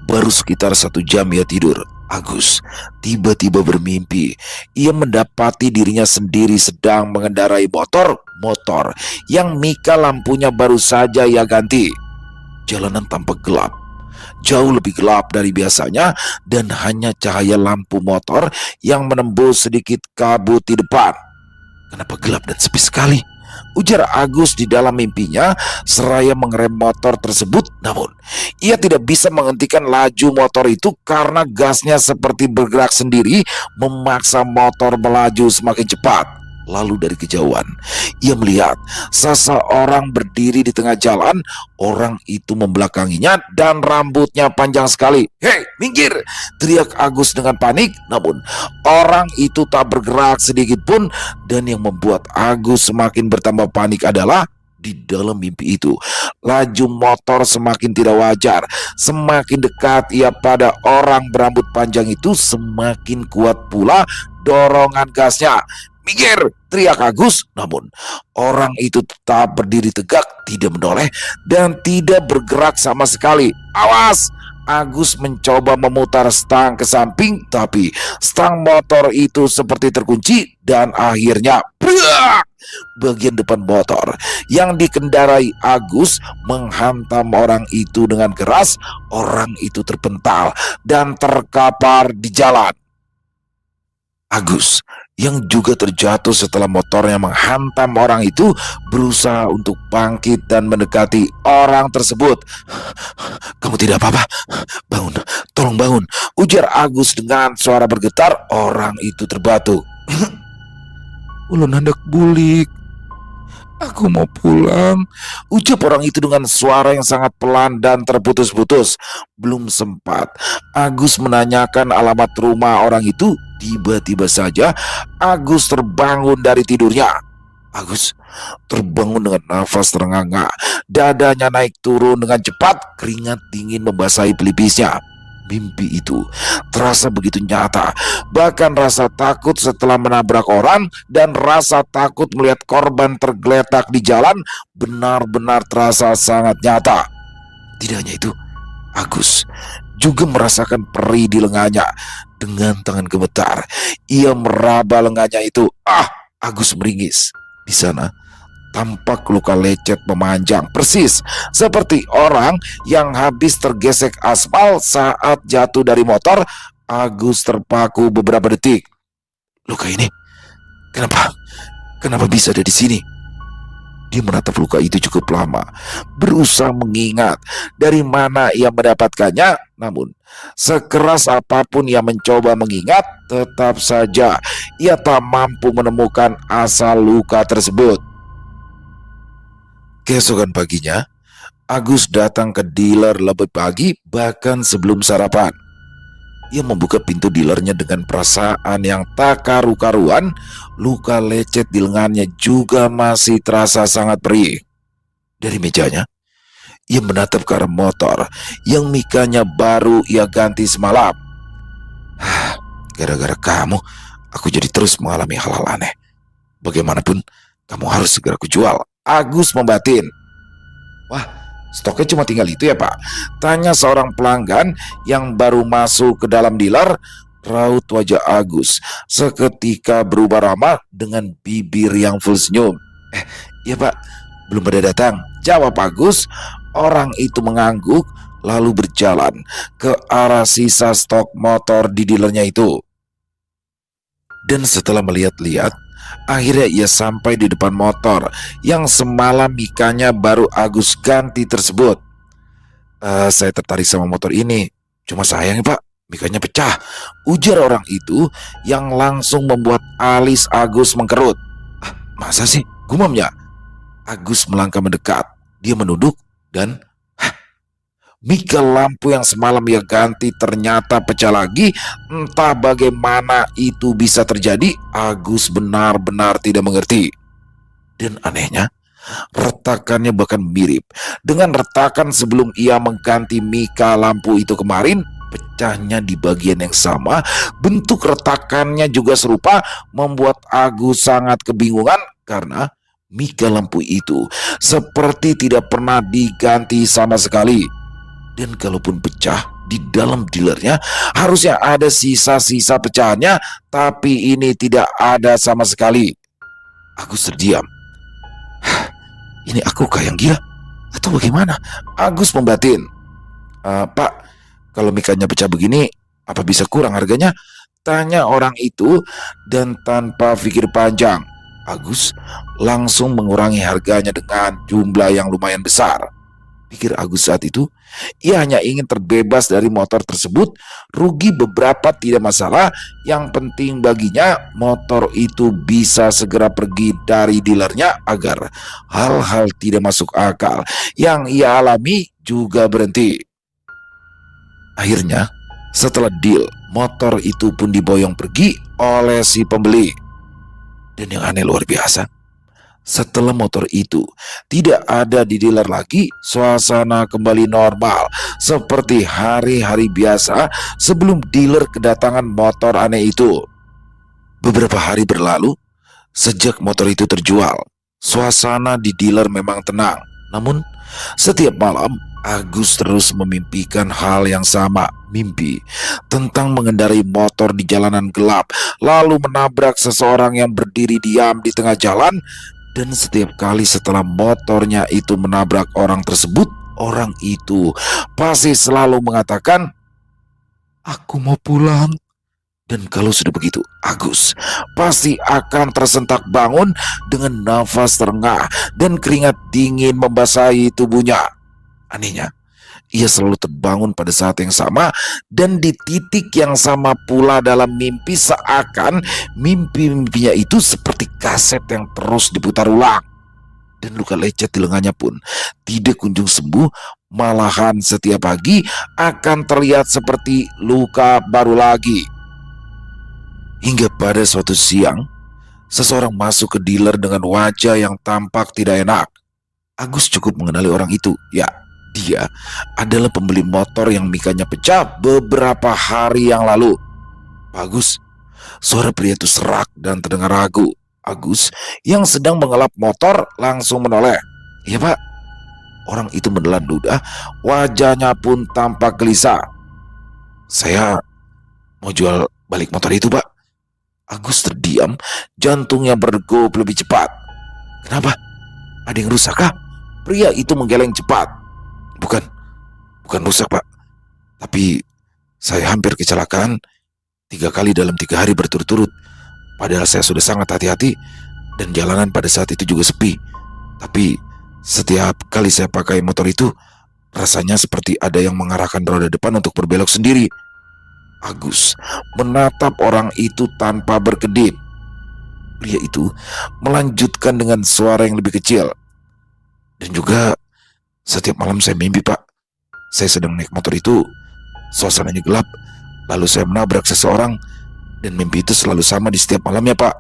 baru sekitar 1 jam ia tidur, Agus tiba-tiba bermimpi. Ia mendapati dirinya sendiri sedang mengendarai motor yang mika lampunya baru saja ia ganti. Jalanan tampak gelap, jauh lebih gelap dari biasanya, dan hanya cahaya lampu motor yang menembus sedikit kabut di depan. Kenapa gelap dan sepi sekali? Ujar Agus di dalam mimpinya seraya mengerem motor tersebut. Namun ia tidak bisa menghentikan laju motor itu karena gasnya seperti bergerak sendiri, memaksa motor melaju semakin cepat. Lalu dari kejauhan ia melihat seseorang berdiri di tengah jalan. Orang itu membelakanginya dan rambutnya panjang sekali. "Hei, minggir!" teriak Agus dengan panik. Namun orang itu tak bergerak sedikit pun. Dan yang membuat Agus semakin bertambah panik adalah di dalam mimpi itu laju motor semakin tidak wajar. Semakin dekat ia pada orang berambut panjang itu, semakin kuat pula dorongan gasnya. "Minggir!" teriak Agus. Namun orang itu tetap berdiri tegak, tidak menoleh dan tidak bergerak sama sekali. "Awas!" Agus mencoba memutar stang ke samping, tapi stang motor itu seperti terkunci dan akhirnya brak! Bagian depan motor yang dikendarai Agus menghantam orang itu dengan keras. Orang itu terpental dan terkapar di jalan. Agus yang juga terjatuh setelah motornya menghantam orang itu berusaha untuk bangkit dan mendekati orang tersebut. "Kamu tidak apa-apa? Bangun, tolong bangun," ujar Agus dengan suara bergetar. Orang itu terbatuk. "Ulun hendak bulik. Aku mau pulang," ucap orang itu dengan suara yang sangat pelan dan terputus-putus. Belum sempat Agus menanyakan alamat rumah orang itu, tiba-tiba saja Agus terbangun dari tidurnya. Agus terbangun dengan nafas terengah-engah, dadanya naik turun dengan cepat, keringat dingin membasahi pelipisnya. Mimpi itu terasa begitu nyata. Bahkan rasa takut setelah menabrak orang dan rasa takut melihat korban tergeletak di jalan benar-benar terasa sangat nyata. Tidak hanya itu, Agus juga merasakan perih di lengannya. Dengan tangan gemetar, ia meraba lengannya itu. Agus meringis. Di sana tampak luka lecet memanjang, persis seperti orang yang habis tergesek aspal saat jatuh dari motor. Agus terpaku beberapa detik. "Luka ini, kenapa bisa ada di sini?" Dia menatap luka itu cukup lama, berusaha mengingat dari mana ia mendapatkannya. Namun sekeras apapun ia mencoba mengingat, tetap saja ia tak mampu menemukan asal luka tersebut. Keesokan paginya, Agus datang ke dealer lebih pagi, bahkan sebelum sarapan. Ia membuka pintu dealernya dengan perasaan yang tak karu-karuan. Luka lecet di lengannya juga masih terasa sangat perih. Dari mejanya, ia menatap ke arah motor yang mikanya baru ia ganti semalam. Gara-gara kamu, aku jadi terus mengalami hal-hal aneh. Bagaimanapun, kamu harus segera kujual," Agus membatin. "Wah, stoknya cuma tinggal itu ya, Pak?" tanya seorang pelanggan yang baru masuk ke dalam dealer. Raut wajah Agus seketika berubah ramah dengan bibir yang full senyum. "Iya, Pak, belum pada datang," jawab Agus. Orang itu mengangguk lalu berjalan ke arah sisa stok motor di dealernya itu. Dan setelah melihat-lihat, akhirnya ia sampai di depan motor yang semalam mikanya baru Agus ganti tersebut. Saya tertarik sama motor ini. Cuma sayang ya, Pak, mikanya pecah," ujar orang itu yang langsung membuat alis Agus mengkerut. "Masa sih?" gumamnya. Agus melangkah mendekat. Dia menunduk dan mika lampu yang semalam ia ganti ternyata pecah lagi. Entah bagaimana itu bisa terjadi, Agus benar-benar tidak mengerti. Dan anehnya, retakannya bahkan mirip dengan retakan sebelum ia mengganti mika lampu itu kemarin. pecahnya di bagian yang sama, bentuk retakannya juga serupa, membuat Agus sangat kebingungan karena mika lampu itu seperti tidak pernah diganti sama sekali. Dan kalaupun pecah, di dalam dealernya harusnya ada sisa-sisa pecahannya, tapi ini tidak ada sama sekali. Agus terdiam. Ini aku kayak yang gila atau bagaimana? Agus membatin. Pak, kalau mikanya pecah begini, apa bisa kurang harganya? Tanya orang itu, dan tanpa pikir panjang, Agus langsung mengurangi harganya dengan jumlah yang lumayan besar. Pikir Agus saat itu, ia hanya ingin terbebas dari motor tersebut, rugi beberapa tidak masalah, yang penting baginya motor itu bisa segera pergi dari dealernya agar hal-hal tidak masuk akal yang ia alami juga berhenti. Akhirnya, setelah deal, motor itu pun diboyong pergi oleh si pembeli. Dan yang aneh luar biasa, setelah motor itu tidak ada di dealer lagi, suasana kembali normal seperti hari-hari biasa sebelum dealer kedatangan motor aneh itu. Beberapa hari berlalu sejak motor itu terjual. Suasana di dealer memang tenang, namun setiap malam Agus terus memimpikan hal yang sama, mimpi tentang mengendarai motor di jalanan gelap, lalu menabrak seseorang yang berdiri diam di tengah jalan. Dan setiap kali setelah motornya itu menabrak orang tersebut, orang itu pasti selalu mengatakan, "Aku mau pulang." Dan kalau sudah begitu, Agus pasti akan tersentak bangun dengan nafas terengah dan keringat dingin membasahi tubuhnya. Anehnya, ia selalu terbangun pada saat yang sama dan di titik yang sama pula dalam mimpi, seakan mimpi-mimpinya itu seperti kaset yang terus diputar ulang. Dan luka lecet di lengannya pun tidak kunjung sembuh, malahan setiap pagi akan terlihat seperti luka baru lagi. Hingga pada suatu siang, seseorang masuk ke dealer dengan wajah yang tampak tidak enak. Agus cukup mengenali orang itu. Ya, dia adalah pembeli motor yang mikanya pecah beberapa hari yang lalu. "Pak Agus," suara pria itu serak dan terdengar ragu. Agus yang sedang mengelap motor langsung menoleh. "Iya Pak." Orang itu menelan ludah, wajahnya pun tampak gelisah. "Saya mau jual balik motor itu Pak." Agus terdiam, jantungnya berdegup lebih cepat. "Kenapa? Ada yang rusak kah?" Pria itu menggeleng cepat. Bukan rusak Pak. Tapi saya hampir kecelakaan 3 kali dalam 3 hari berturut-turut. Padahal saya sudah sangat hati-hati dan jalanan pada saat itu juga sepi. Tapi setiap kali saya pakai motor itu, rasanya seperti ada yang mengarahkan roda depan untuk berbelok sendiri." Agus menatap orang itu tanpa berkedip. Pria itu melanjutkan dengan suara yang lebih kecil. "Dan juga setiap malam saya mimpi Pak. Saya sedang naik motor itu, suasananya gelap, lalu saya menabrak seseorang, dan mimpi itu selalu sama di setiap malamnya Pak."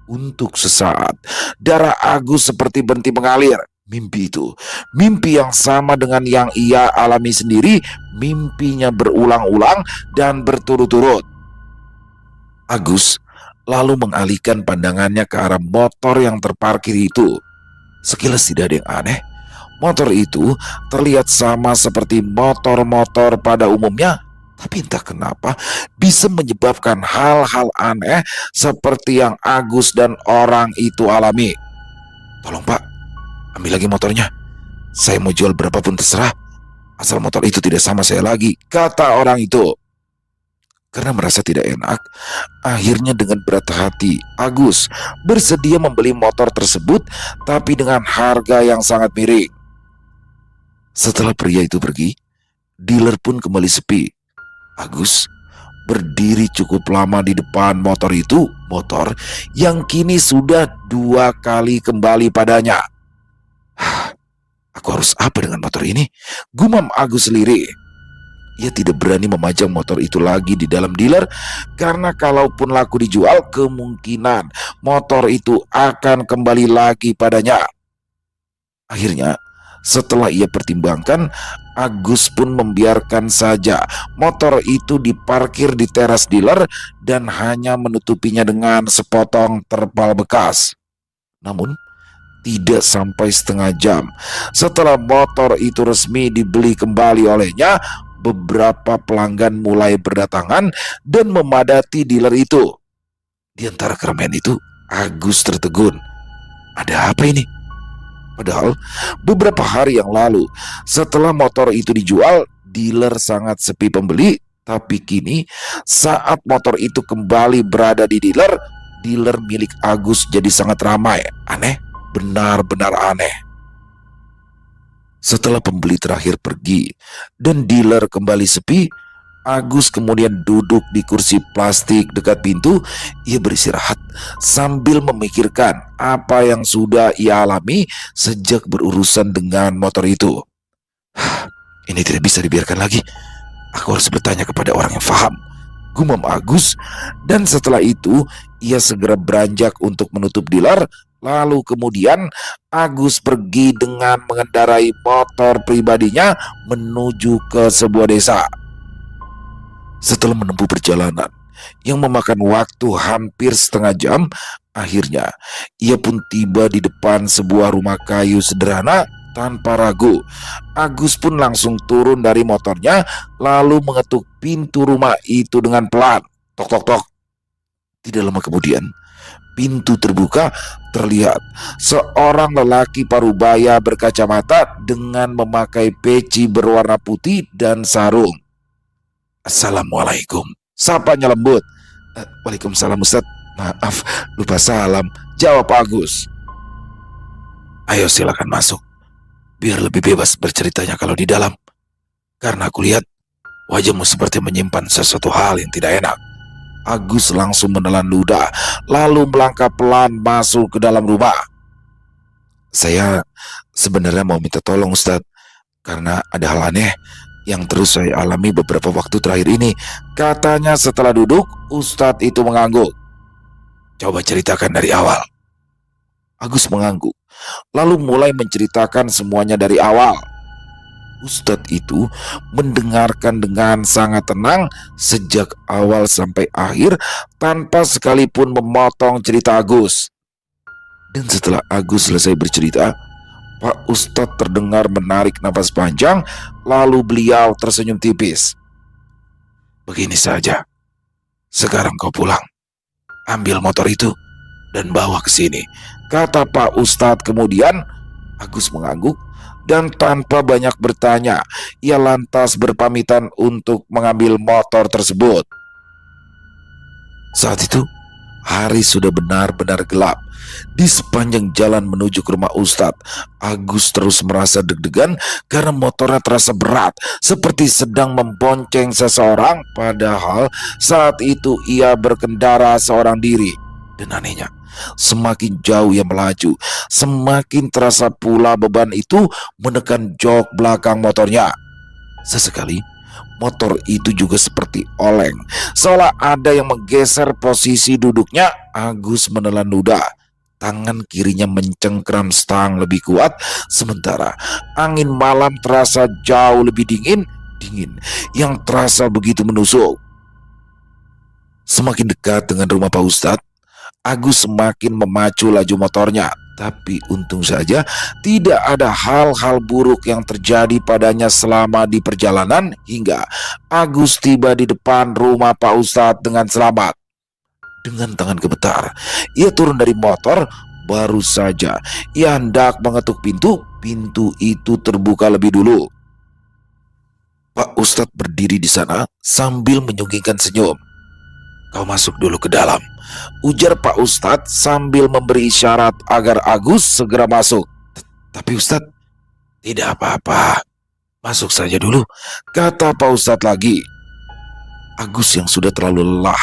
Untuk sesaat, darah Agus seperti berhenti mengalir. Mimpi itu, mimpi yang sama dengan yang ia alami sendiri, mimpinya berulang-ulang dan berturut-turut. Agus lalu mengalihkan pandangannya ke arah motor yang terparkir itu. Sekilas tidak ada yang aneh. Motor itu terlihat sama seperti motor-motor pada umumnya, tapi entah kenapa bisa menyebabkan hal-hal aneh seperti yang Agus dan orang itu alami. "Tolong Pak, ambil lagi motornya. Saya mau jual berapapun terserah, asal motor itu tidak sama saya lagi," kata orang itu. Karena merasa tidak enak, akhirnya dengan berat hati Agus bersedia membeli motor tersebut, tapi dengan harga yang sangat miring. Setelah pria itu pergi, dealer pun kembali sepi. Agus berdiri cukup lama di depan motor itu, motor yang kini sudah 2 kali kembali padanya. "Aku harus apa dengan motor ini?" gumam Agus lirik. Ia tidak berani memajang motor itu lagi di dalam dealer, karena kalaupun laku dijual, kemungkinan motor itu akan kembali lagi padanya. Akhirnya, Setelah ia pertimbangkan, Agus pun membiarkan saja motor itu diparkir di teras dealer dan hanya menutupinya dengan sepotong terpal bekas. Namun, tidak sampai setengah jam setelah motor itu resmi dibeli kembali olehnya, beberapa pelanggan mulai berdatangan dan memadati dealer itu. Di antara keramaian itu, Agus tertegun. Ada apa ini? Padahal beberapa hari yang lalu setelah motor itu dijual, dealer sangat sepi pembeli. Tapi kini saat motor itu kembali berada di dealer, dealer milik Agus jadi sangat ramai. Aneh, benar-benar aneh. Setelah pembeli terakhir pergi dan dealer kembali sepi, Agus kemudian duduk di kursi plastik dekat pintu. Ia beristirahat sambil memikirkan apa yang sudah ia alami sejak berurusan dengan motor itu. Ini tidak bisa dibiarkan lagi. Aku harus bertanya kepada orang yang paham, gumam Agus. Dan setelah itu ia segera beranjak untuk menutup dealer. Lalu kemudian Agus pergi dengan mengendarai motor pribadinya menuju ke sebuah desa. Setelah menempuh perjalanan yang memakan waktu hampir setengah jam, akhirnya ia pun tiba di depan sebuah rumah kayu sederhana. Tanpa ragu, Agus pun langsung turun dari motornya lalu mengetuk pintu rumah itu dengan pelan. Tok tok tok. Tidak lama kemudian, pintu terbuka. Terlihat seorang lelaki parubaya berkacamata dengan memakai peci berwarna putih dan sarung. Assalamualaikum, sapanya lembut. Waalaikumsalam Ustadz, maaf lupa salam, jawab Agus. Ayo silakan masuk, biar lebih bebas berceritanya kalau di dalam. Karena aku lihat wajahmu seperti menyimpan sesuatu hal yang tidak enak. Agus langsung menelan ludah lalu melangkah pelan masuk ke dalam rumah. Saya sebenarnya mau minta tolong Ustadz, karena ada hal aneh yang terus saya alami beberapa waktu terakhir ini, katanya setelah duduk. Ustadz itu mengangguk. Coba ceritakan dari awal. Agus mengangguk, lalu mulai menceritakan semuanya dari awal. Ustadz itu mendengarkan dengan sangat tenang sejak awal sampai akhir tanpa sekalipun memotong cerita Agus. Dan setelah Agus selesai bercerita, Pak Ustadz terdengar menarik napas panjang, lalu beliau tersenyum tipis. Begini saja, sekarang kau pulang, ambil motor itu dan bawa ke sini, kata Pak Ustadz kemudian. Agus mengangguk dan tanpa banyak bertanya, ia lantas berpamitan untuk mengambil motor tersebut. Saat itu, hari sudah benar-benar gelap. Di sepanjang jalan menuju ke rumah Ustadz, Agus terus merasa deg-degan karena motornya terasa berat, seperti sedang membonceng seseorang. Padahal saat itu ia berkendara seorang diri. Dan anehnya, semakin jauh ia melaju, semakin terasa pula beban itu menekan jok belakang motornya. Sesekali, motor itu juga seperti oleng, seolah ada yang menggeser posisi duduknya. Agus menelan ludah. Tangan kirinya mencengkram stang lebih kuat, sementara angin malam terasa jauh lebih dingin yang terasa begitu menusuk. Semakin dekat dengan rumah Pak Ustadz, Agus semakin memacu laju motornya. Tapi untung saja tidak ada hal-hal buruk yang terjadi padanya selama di perjalanan hingga Agus tiba di depan rumah Pak Ustadz dengan selamat. Dengan tangan gemetar, ia turun dari motor. Baru saja ia hendak mengetuk pintu, pintu itu terbuka lebih dulu. Pak Ustadz berdiri di sana sambil menyunggingkan senyum. Kau masuk dulu ke dalam, ujar Pak Ustadz sambil memberi isyarat agar Agus segera masuk. Tapi Ustadz, tidak apa-apa, masuk saja dulu, kata Pak Ustadz lagi. Agus yang sudah terlalu lelah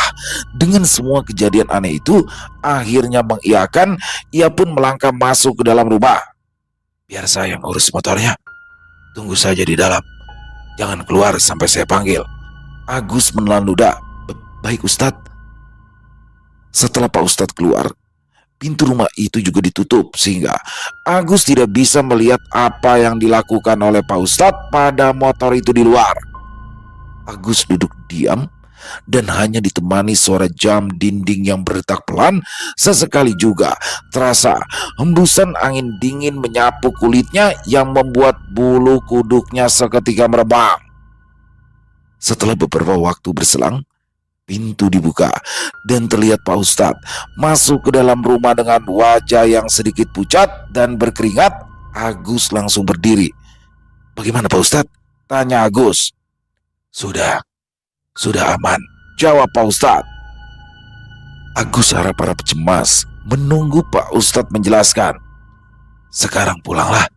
dengan semua kejadian aneh itu akhirnya mengiyakan. Ia pun melangkah masuk ke dalam rumah. Biar saya yang urus motornya, tunggu saja di dalam, jangan keluar sampai saya panggil. Agus menelan ludah. Baik Ustadz. Setelah Pak Ustadz keluar, Pintu rumah itu juga ditutup sehingga Agus tidak bisa melihat apa yang dilakukan oleh Pak Ustadz pada motor itu di luar. Agus duduk diam dan hanya ditemani suara jam dinding yang berdetak pelan. Sesekali juga terasa hembusan angin dingin menyapu kulitnya yang membuat bulu kuduknya seketika merebah. Setelah beberapa waktu berselang, pintu dibuka dan terlihat Pak Ustadz masuk ke dalam rumah dengan wajah yang sedikit pucat dan berkeringat. Agus langsung berdiri. "Bagaimana Pak Ustadz?" tanya Agus. Sudah aman," jawab Pak Ustadz. Agus harap-harap cemas menunggu Pak Ustadz menjelaskan. "Sekarang pulanglah,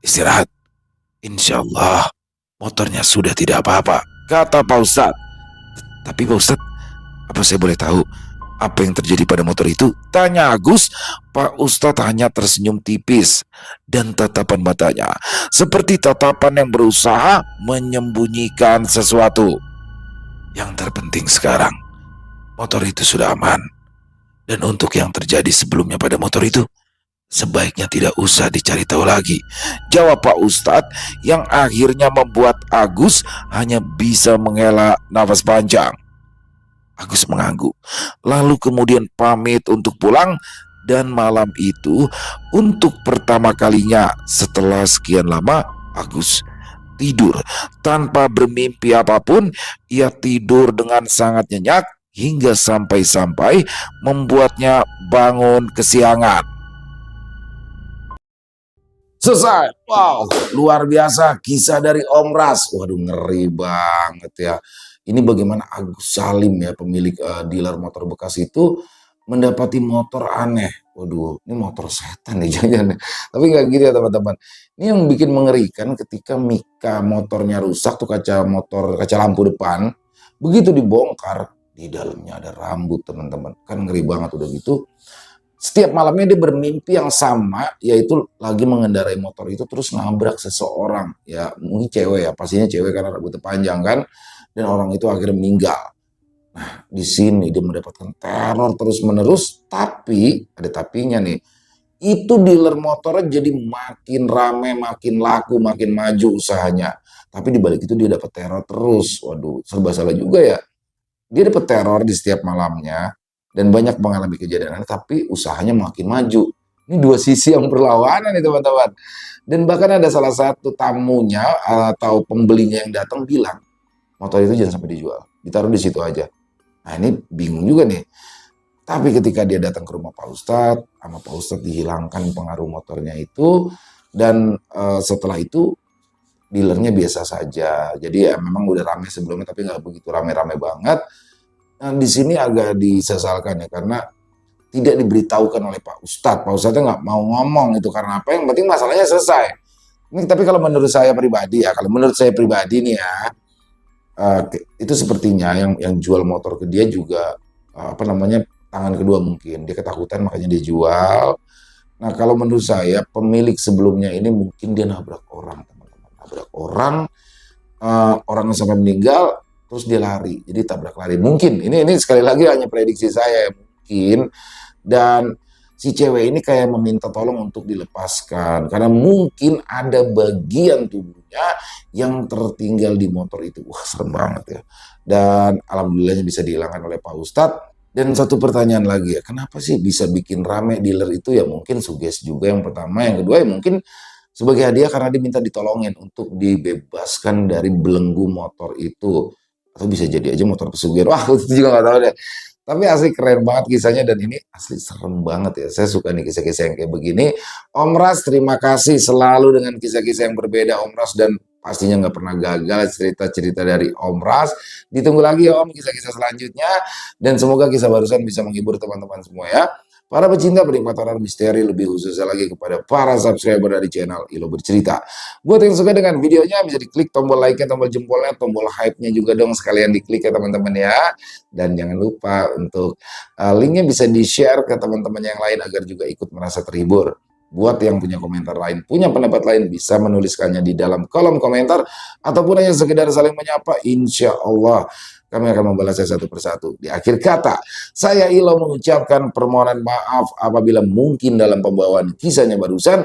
istirahat. Insya Allah motornya sudah tidak apa-apa," kata Pak Ustadz. "Tapi Pak Ustadz, apa saya boleh tahu apa yang terjadi pada motor itu?" tanya Agus. Pak Ustadz hanya tersenyum tipis dan tatapan matanya seperti tatapan yang berusaha menyembunyikan sesuatu. "Yang terpenting sekarang, motor itu sudah aman. Dan untuk yang terjadi sebelumnya pada motor itu, sebaiknya tidak usah dicari tahu lagi," jawab Pak Ustadz yang akhirnya membuat Agus hanya bisa menghela nafas panjang. Agus mengangguk, lalu kemudian pamit untuk pulang. Dan malam itu, untuk pertama kalinya setelah sekian lama, Agus tidur tanpa bermimpi apapun. Ia tidur dengan sangat nyenyak hingga sampai-sampai membuatnya bangun kesiangan. Selesai. Wow, luar biasa kisah dari Om Ras. Waduh, ngeri banget ya. Ini bagaimana Agus Salim ya, pemilik dealer motor bekas itu mendapati motor aneh. Waduh, ini motor setan nih jangan-jangan. Tapi nggak gitu ya teman-teman. Ini yang bikin mengerikan ketika mika motornya rusak tuh, kaca lampu depan. Begitu dibongkar, di dalamnya ada rambut teman-teman. Kan ngeri banget udah gitu. Setiap malamnya dia bermimpi yang sama, yaitu lagi mengendarai motor itu terus nabrak seseorang. Ya mungkin cewek ya, pastinya cewek karena rambutnya panjang kan. Dan orang itu akhirnya meninggal. Nah, di sini dia mendapatkan teror terus-menerus, tapi ada tapinya nih. Itu dealer motornya jadi makin rame, makin laku, makin maju usahanya. Tapi di balik itu dia dapat teror terus. Waduh, serba salah juga ya. Dia dapat teror di setiap malamnya dan banyak mengalami kejadian, tapi usahanya makin maju. Ini dua sisi yang berlawanan nih teman-teman. Dan bahkan ada salah satu tamunya atau pembelinya yang datang bilang, motor itu jangan sampai dijual, ditaruh di situ aja. Nah ini bingung juga nih. Tapi ketika dia datang ke rumah Pak Ustadz, sama Pak Ustadz dihilangkan pengaruh motornya itu. Dan setelah itu dealernya biasa saja. Jadi ya memang udah rame sebelumnya, tapi nggak begitu rame-rame banget. Nah di sini agak disesalkan ya, karena tidak diberitahukan oleh Pak Ustadz. Pak Ustadznya nggak mau ngomong itu karena apa? Yang penting masalahnya selesai. Ini tapi kalau menurut saya pribadi ya, nih ya, itu sepertinya yang jual motor ke dia juga tangan kedua mungkin. Dia ketakutan makanya dia jual. Nah kalau menurut saya pemilik sebelumnya ini mungkin dia nabrak orang teman-teman. Nabrak orang, orangnya sampai meninggal, terus dia lari. Jadi tabrak lari. Mungkin, ini sekali lagi hanya prediksi saya mungkin. Dan si cewek ini kayak meminta tolong untuk dilepaskan. Karena mungkin ada bagian tubuhnya yang tertinggal di motor itu. Wah serem banget ya. Dan alhamdulillahnya bisa dihilangkan oleh Pak Ustadz. Dan satu pertanyaan lagi ya, kenapa sih bisa bikin rame dealer itu? Ya mungkin suges juga yang pertama. Yang kedua ya mungkin sebagai hadiah karena diminta ditolongin untuk dibebaskan dari belenggu motor itu. Atau bisa jadi aja motor pesugihan. Wah itu juga gak tahu deh. Tapi asli keren banget kisahnya, dan ini asli serem banget ya. Saya suka nih kisah-kisah yang kayak begini. Om Ras, terima kasih selalu dengan kisah-kisah yang berbeda Om Ras, dan pastinya nggak pernah gagal cerita-cerita dari Om Ras. Ditunggu lagi ya Om kisah-kisah selanjutnya, dan semoga kisah barusan bisa menghibur teman-teman semua ya. Para pecinta penikmat horor misteri, lebih khususnya lagi kepada para subscriber dari channel Ilo Bercerita. Buat yang suka dengan videonya bisa diklik tombol like-nya, tombol jempolnya, tombol hype-nya juga dong sekalian diklik ya teman-teman ya. Dan jangan lupa untuk linknya bisa di-share ke teman-teman yang lain agar juga ikut merasa terhibur. Buat yang punya komentar lain, punya pendapat lain, bisa menuliskannya di dalam kolom komentar ataupun hanya sekedar saling menyapa. Insya Allah Kami akan membalasnya satu persatu. Di akhir kata, saya Ilo mengucapkan permohonan maaf apabila mungkin dalam pembawaan kisahnya barusan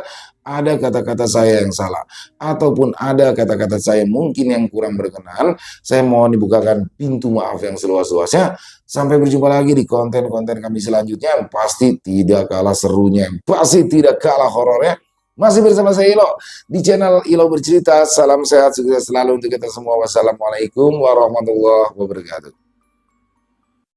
ada kata-kata saya yang salah, ataupun ada kata-kata saya mungkin yang kurang berkenan. Saya mohon dibukakan pintu maaf yang seluas-luasnya. Sampai berjumpa lagi di konten-konten kami selanjutnya yang pasti tidak kalah serunya, yang pasti tidak kalah horornya. Masih bersama saya Ilo di channel Ilo Bercerita. Salam sehat, sukses selalu untuk kita semua. Wassalamualaikum warahmatullahi wabarakatuh.